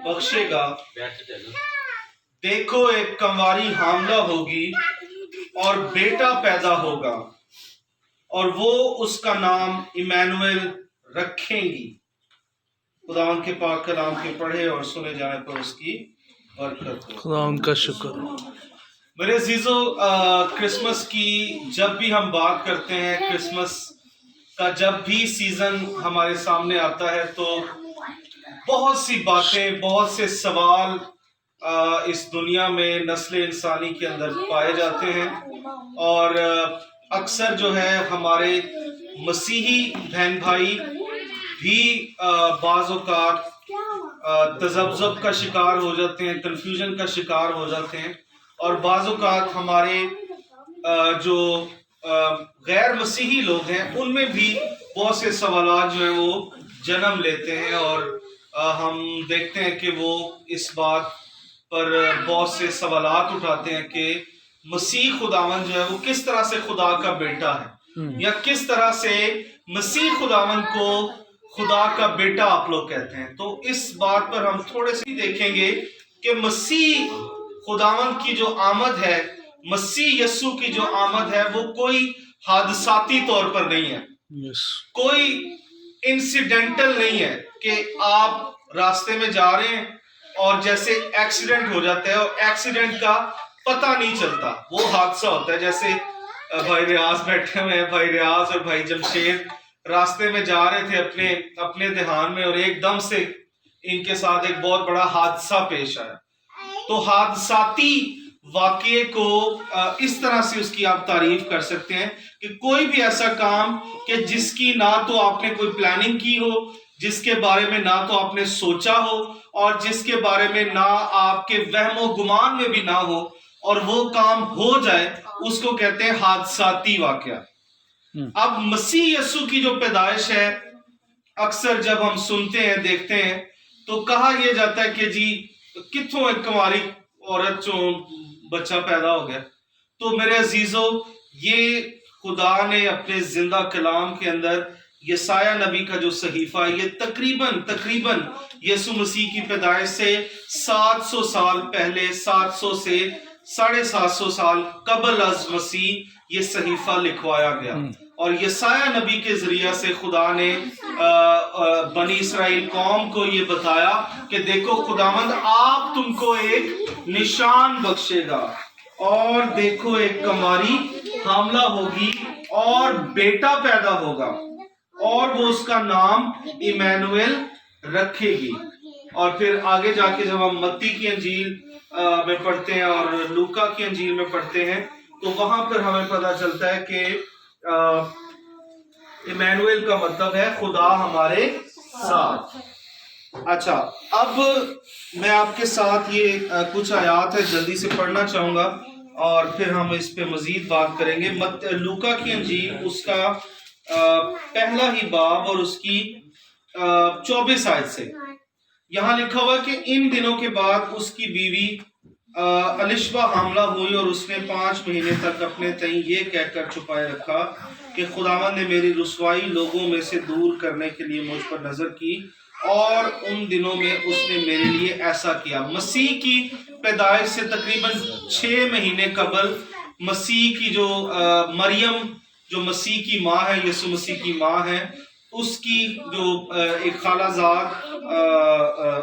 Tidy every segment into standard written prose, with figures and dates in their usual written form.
بخشے گا۔ دیکھو ایک کنواری حاملہ ہوگی اور بیٹا پیدا ہوگا اور وہ اس کا نام ایمانویل رکھیں گی۔ خداوند کے پاک کلام کے پڑھے اور سنے جانے پر اس کی برکت ہو۔ خداوند کا شکر۔ میرے عزیزو، کرسمس کی جب بھی ہم بات کرتے ہیں، کرسمس کا جب بھی سیزن ہمارے سامنے آتا ہے تو بہت سی باتیں، بہت سے سوال اس دنیا میں نسل انسانی کے اندر پائے جاتے ہیں، اور اکثر جو ہے ہمارے مسیحی بہن بھائی بھی بعض اوقات تذبذب کا شکار ہو جاتے ہیں، کنفیوژن کا شکار ہو جاتے ہیں، اور بعض اوقات ہمارے جو غیر مسیحی لوگ ہیں ان میں بھی بہت سے سوالات جو ہیں وہ جنم لیتے ہیں، اور ہم دیکھتے ہیں کہ وہ اس بات پر بہت سے سوالات اٹھاتے ہیں کہ مسیح خداوند جو ہے وہ کس طرح سے خدا کا بیٹا ہے، یا کس طرح سے مسیح خداوند کو خدا کا بیٹا آپ لوگ کہتے ہیں۔ تو اس بات پر ہم تھوڑے سے دیکھیں گے کہ مسیح خداوند کی جو آمد ہے، مسیح یسوع کی جو آمد ہے، وہ کوئی حادثاتی طور پر نہیں ہے، کوئی انسیڈنٹل نہیں ہے کہ آپ راستے میں جا رہے ہیں اور جیسے ایکسیڈنٹ ہو جاتا ہے اور ایکسیڈنٹ کا پتہ نہیں چلتا، وہ حادثہ ہوتا ہے۔ جیسے بھائی ریاض بیٹھے ہوئے ہیں، بھائی ریاض اور بھائی جمشید راستے میں جا رہے تھے اپنے دھیان میں، اور ایک دم سے ان کے ساتھ ایک بہت بڑا حادثہ پیش آیا۔ تو حادثاتی واقعے کو اس طرح سے اس کی آپ تعریف کر سکتے ہیں کہ کوئی بھی ایسا کام کہ جس کی نہ تو آپ نے کوئی پلاننگ کی ہو، جس کے بارے میں نہ تو آپ نے سوچا ہو، اور جس کے بارے میں نہ آپ کے وہم و گمان میں بھی نہ ہو، اور وہ کام ہو جائے، اس کو کہتے ہیں حادثاتی واقعہ۔ اب مسیح یسوع کی جو پیدائش ہے، اکثر جب ہم سنتے ہیں، دیکھتے ہیں، تو کہا یہ جاتا ہے کہ جی کتھوں ایک کنواری عورت جو بچہ پیدا ہو گیا۔ تو میرے عزیزو، یہ خدا نے اپنے زندہ کلام کے اندر یسایہ نبی کا جو صحیفہ، یہ تقریباً یسوع مسیح کی پیدائش سے 700 سال پہلے، 700 سے 750 سال قبل از مسیح یہ صحیفہ لکھوایا گیا، اور یسایہ نبی کے ذریعہ سے خدا نے بنی اسرائیل قوم کو یہ بتایا کہ دیکھو خداوند آپ تم کو ایک نشان بخشے گا، اور دیکھو ایک کنواری حاملہ ہوگی اور بیٹا پیدا ہوگا، اور وہ اس کا نام ایمانویل رکھے گی۔ اور پھر آگے جا کے جب ہم متی کی انجیل میں پڑھتے ہیں اور لوکا کی انجیل میں پڑھتے ہیں تو وہاں پر ہمیں پتہ چلتا ہے کہ ایمانویل کا مطلب ہے خدا ہمارے ساتھ۔ اچھا، اب میں آپ کے ساتھ یہ کچھ آیات ہے جلدی سے پڑھنا چاہوں گا، اور پھر ہم اس پہ مزید بات کریں گے۔ لوکا کی انجیل، اس کا پہلا ہی باب اور اس کی 24 آیت سے یہاں لکھا ہوا کہ ان دنوں کے بعد اس کی بیوی الشبہ حاملہ ہوئی، اور اس نے 5 مہینے تک اپنے تئیں یہ کہہ کر چھپائے رکھا کہ خداوند نے میری رسوائی لوگوں میں سے دور کرنے کے لیے مجھ پر نظر کی، اور ان دنوں میں اس نے میرے لیے ایسا کیا۔ مسیح کی پیدائش سے تقریباً 6 مہینے قبل مسیح کی جو مریم، جو مسیح کی ماں ہے، یسوع مسیح کی ماں ہے، اس کی جو ایک خالہ زاد،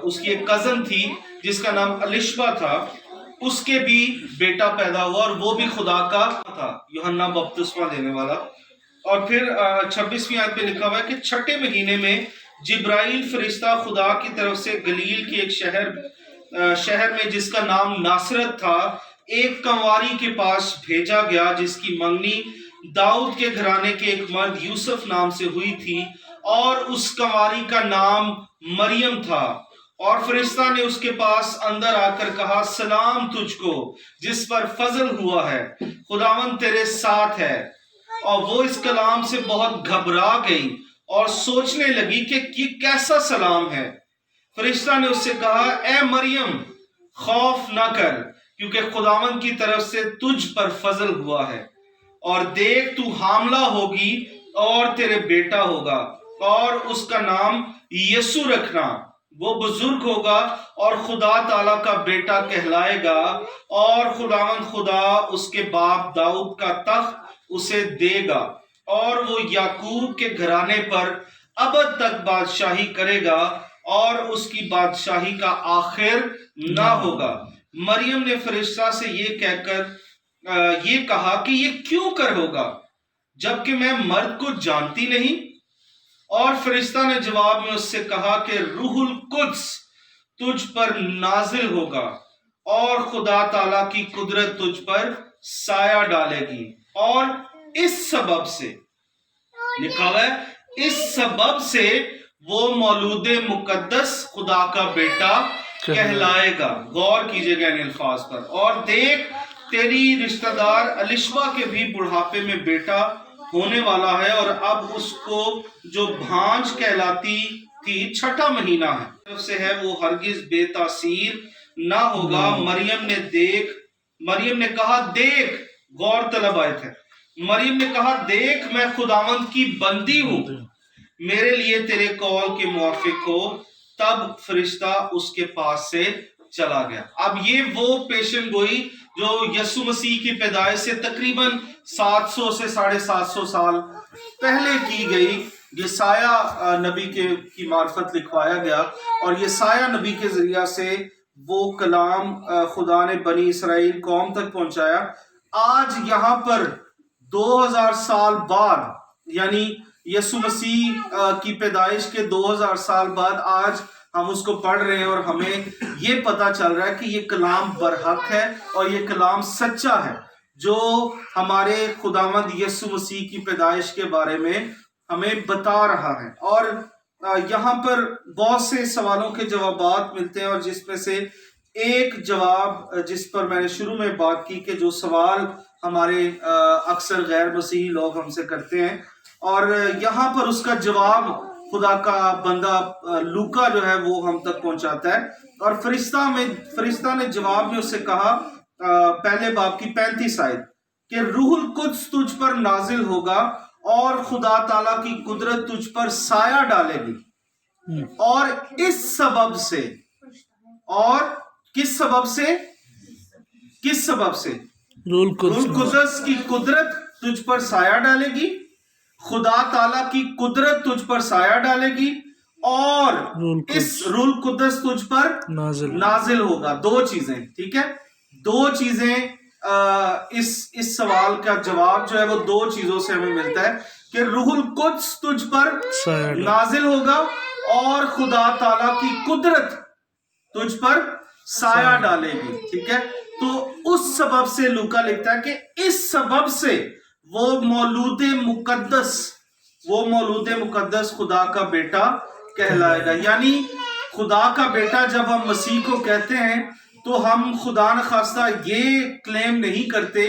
اس کی ایک کزن تھی جس کا نام الشبہ تھا، اس کے بھی بیٹا پیدا ہوا، اور وہ بھی خدا کا تھا، یوحنا بپتسمہ دینے والا۔ اور پھر 26ویں آیت پہ لکھا ہوا ہے کہ 6 مہینے میں جبرائیل فرشتہ خدا کی طرف سے گلیل کے ایک شہر میں جس کا نام ناصرت تھا، ایک کنواری کے پاس بھیجا گیا جس کی منگنی داؤد کے گھرانے کے ایک مرد یوسف نام سے ہوئی تھی، اور اس کنواری کا نام مریم تھا۔ اور فرشتہ نے اس کے پاس اندر آ کر کہا، سلام تجھ کو جس پر فضل ہوا ہے، خداوند تیرے ساتھ ہے۔ اور وہ اس کلام سے بہت گھبرا گئی اور سوچنے لگی کہ یہ کیسا سلام ہے۔ فرشتہ نے اس سے کہا، اے مریم خوف نہ کر، کیونکہ خداوند کی طرف سے تجھ پر فضل ہوا ہے، اور دیکھ تو حاملہ ہوگی اور تیرے بیٹا ہوگا، اور اس کا نام یسوع رکھنا۔ وہ بزرگ ہوگا اور خدا تعالیٰ کا بیٹا کہلائے گا، اور خداوند خدا اس کے باپ داؤد کا تخت اسے دے گا، اور وہ یعقوب کے گھرانے پر ابد تک بادشاہی کرے گا، اور اس کی بادشاہی کا آخر نہ ہوگا۔ مریم نے فرشتہ سے یہ کہہ کر یہ کہا کہ یہ کیوں کر ہوگا جبکہ میں مرد کو جانتی نہیں؟ اور فرشتہ نے جواب میں اس سے کہا کہ روح القدس تجھ پر نازل ہوگا، اور خدا تعالیٰ کی قدرت تجھ پر سایہ ڈالے گی، اور اس سبب سے لکھا ہوا ہے، اس سبب سے وہ مولود مقدس خدا کا بیٹا کہلائے گا۔ غور کیجئے گا ان الفاظ پر۔ اور دیکھ، تیری رشتہ دار الشبا کے بھی بڑھاپے میں بیٹا ہونے والا ہے، اور اب اس کو جو بھانج کہلاتی تھی 6واں مہینہ ہے، طرف سے ہے، وہ ہرگز بے تاثیر نہ ہوگا۔ مریم نے کہا دیکھ، غور طلب آیت ہے، مریم نے کہا دیکھ میں خداوند کی بندی ہوں، میرے لیے تیرے قول کے موافق ہو۔ تب فرشتہ اس کے پاس سے چلا گیا۔ اب یہ وہ پیشن گوئی جو یسوع مسیح کی پیدائش سے تقریباً 700 سے 750 سال پہلے کی گئی، یسایہ نبی کی معرفت لکھوایا گیا، اور یسایہ نبی کے ذریعہ سے وہ کلام خدا نے بنی اسرائیل قوم تک پہنچایا۔ آج یہاں پر 2000 سال بعد، یعنی یسوع مسیح کی پیدائش کے 2000 سال بعد آج ہم اس کو پڑھ رہے ہیں، اور ہمیں یہ پتا چل رہا ہے کہ یہ کلام برحق ہے اور یہ کلام سچا ہے جو ہمارے خداوند یسوع مسیح کی پیدائش کے بارے میں ہمیں بتا رہا ہے۔ اور یہاں پر بہت سے سوالوں کے جوابات ملتے ہیں، اور جس میں سے ایک جواب جس پر میں نے شروع میں بات کی کہ جو سوال ہمارے اکثر غیر مسیحی لوگ ہم سے کرتے ہیں، اور یہاں پر اس کا جواب خدا کا بندہ لوکا جو ہے وہ ہم تک پہنچاتا ہے۔ اور فرشتہ نے جواب میں اس سے کہا، پہلے باب کی 35 آیت، کہ روح القدس تجھ پر نازل ہوگا، اور خدا تعالیٰ کی قدرت تجھ پر سایہ ڈالے گی، اور اس سبب سے، اور کس سبب سے روح القدس کی قدرت تجھ پر سایہ ڈالے گی، خدا تعالیٰ کی قدرت تجھ پر سایہ ڈالے گی، اور اس روح القدس تجھ پر نازل ہوگا۔ دو چیزیں، ٹھیک ہے، دو چیزیں، اس سوال کا جواب جو ہے وہ دو چیزوں سے ہمیں ملتا ہے کہ روح القدس تجھ پر نازل ہوگا، اور خدا تعالیٰ کی قدرت تجھ پر سایہ ڈالے گی، ٹھیک ہے۔ تو اس سبب سے لوکا لکھتا ہے کہ اس سبب سے وہ مولود مقدس خدا کا بیٹا کہلائے گا۔ یعنی خدا کا بیٹا جب ہم مسیح کو کہتے ہیں تو ہم خدا نخواستہ یہ کلیم نہیں کرتے،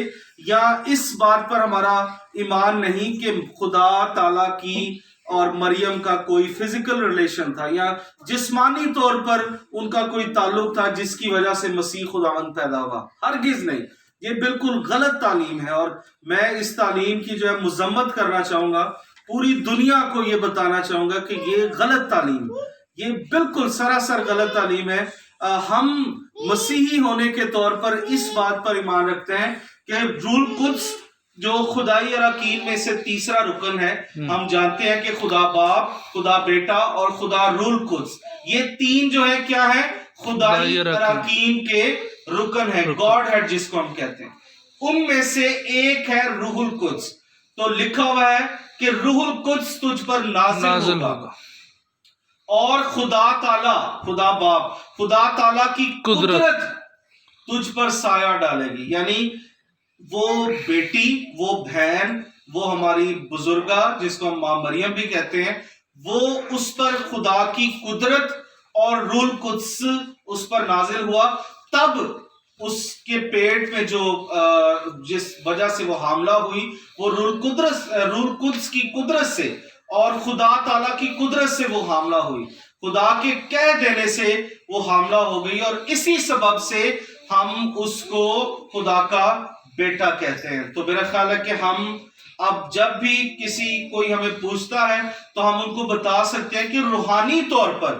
یا اس بات پر ہمارا ایمان نہیں کہ خدا تعالیٰ کی اور مریم کا کوئی فزیکل ریلیشن تھا، یا جسمانی طور پر ان کا کوئی تعلق تھا جس کی وجہ سے مسیح خداوند پیدا ہوا۔ ہرگز نہیں، یہ بالکل غلط تعلیم ہے، اور میں اس تعلیم کی جو ہے مذمت کرنا چاہوں گا، پوری دنیا کو یہ بتانا چاہوں گا کہ یہ غلط تعلیم، یہ بالکل سراسر غلط تعلیم ہے۔ ہم مسیحی ہونے کے طور پر اس بات پر ایمان رکھتے ہیں کہ روح القدس جو خدائی اراکین میں سے تیسرا رکن ہے، ہم جانتے ہیں کہ خدا باپ، خدا بیٹا اور خدا روح القدس، یہ تین جو ہے کیا ہے؟ خدائی اراکین کے رکن ہے، گاڈ ہیڈ جس کو ہم کہتے ہیں۔ ان میں سے ایک ہے روح القدس۔ تو لکھا ہوا ہے کہ روح القدس تجھ پر نازل ہوگا، اور خدا تعالیٰ، خدا باپ، خدا تعالیٰ کی قدرت تجھ پر سایہ ڈالے گی۔ یعنی وہ بیٹی، وہ بہن، وہ ہماری بزرگا جس کو ہم ماں مریم بھی کہتے ہیں، وہ اس پر خدا کی قدرت اور روح القدس اس پر نازل ہوا۔ تب اس کے پیٹ میں جو جس وجہ سے وہ حاملہ ہوئی، وہ روح القدس کی قدرت سے اور خدا تعالیٰ کی قدرت سے وہ حاملہ ہوئی، خدا کے کہہ دینے سے وہ حاملہ ہو گئی، اور اسی سبب سے ہم اس کو خدا کا بیٹا کہتے ہیں۔ تو میرا خیال ہے کہ ہم اب جب بھی کوئی ہمیں پوچھتا ہے تو ہم ان کو بتا سکتے ہیں کہ روحانی طور پر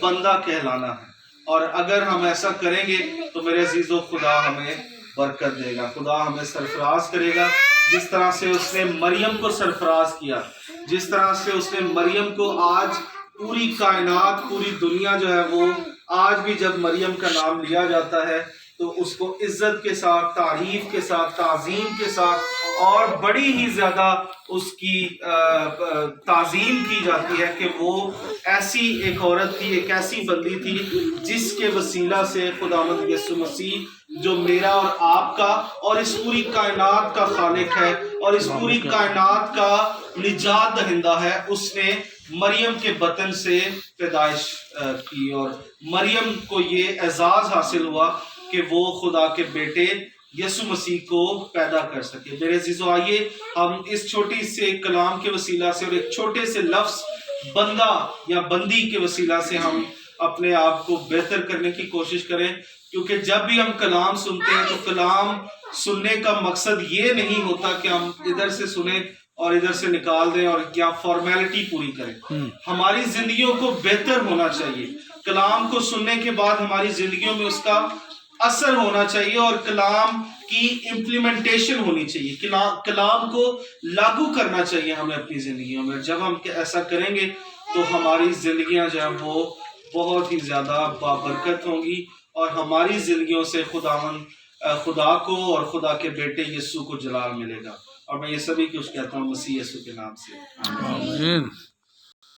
بندہ کہلانا ہے. اور اگر ہم ایسا کریں گے تو میرے عزیزو خدا ہمیں برکت دے گا, خدا ہمیں سرفراز کرے گا, جس طرح سے اس نے مریم کو سرفراز کیا, جس طرح سے اس نے مریم کو آج پوری کائنات, پوری دنیا جو ہے وہ آج بھی جب مریم کا نام لیا جاتا ہے تو اس کو عزت کے ساتھ, تعریف کے ساتھ, تعظیم کے ساتھ اور بڑی ہی زیادہ اس کی تعظیم کی جاتی ہے کہ وہ ایسی ایک عورت تھی, ایک ایسی بندی تھی جس کے وسیلہ سے خداوند یسوع مسیح جو میرا اور آپ کا اور اس پوری کائنات کا خالق ہے اور اس پوری کائنات کا نجات دہندہ ہے, اس نے مریم کے بطن سے پیدائش کی اور مریم کو یہ اعزاز حاصل ہوا کہ وہ خدا کے بیٹے یسوع مسیح کو پیدا کر سکے. میرے عزیزو آئیے ہم اس چھوٹی سے کلام کے وسیلہ سے اور ایک چھوٹے سے لفظ بندہ یا بندی کے وسیلہ سے ہم اپنے آپ کو بہتر کرنے کی کوشش کریں, کیونکہ جب بھی ہم کلام سنتے ہیں تو کلام سننے کا مقصد یہ نہیں ہوتا کہ ہم ادھر سے سنیں اور ادھر سے نکال دیں اور کیا فارمیلٹی پوری کریں. ہماری زندگیوں کو بہتر ہونا چاہیے, کلام کو سننے کے بعد ہماری زندگیوں میں اس کا اثر ہونا چاہیے اور کلام کی امپلیمنٹیشن ہونی چاہیے, کلام کو لاگو کرنا چاہیے ہمیں اپنی زندگیوں میں. جب ہم ایسا کریں گے تو ہماری زندگیاں جو ہیں وہ بہت ہی زیادہ بابرکت ہوں گی اور ہماری زندگیوں سے خدا کو اور خدا کے بیٹے یسوع کو جلال ملے گا. اور میں یہ سبھی کچھ کہتا ہوں مسیح یسوع کے نام سے, آمین.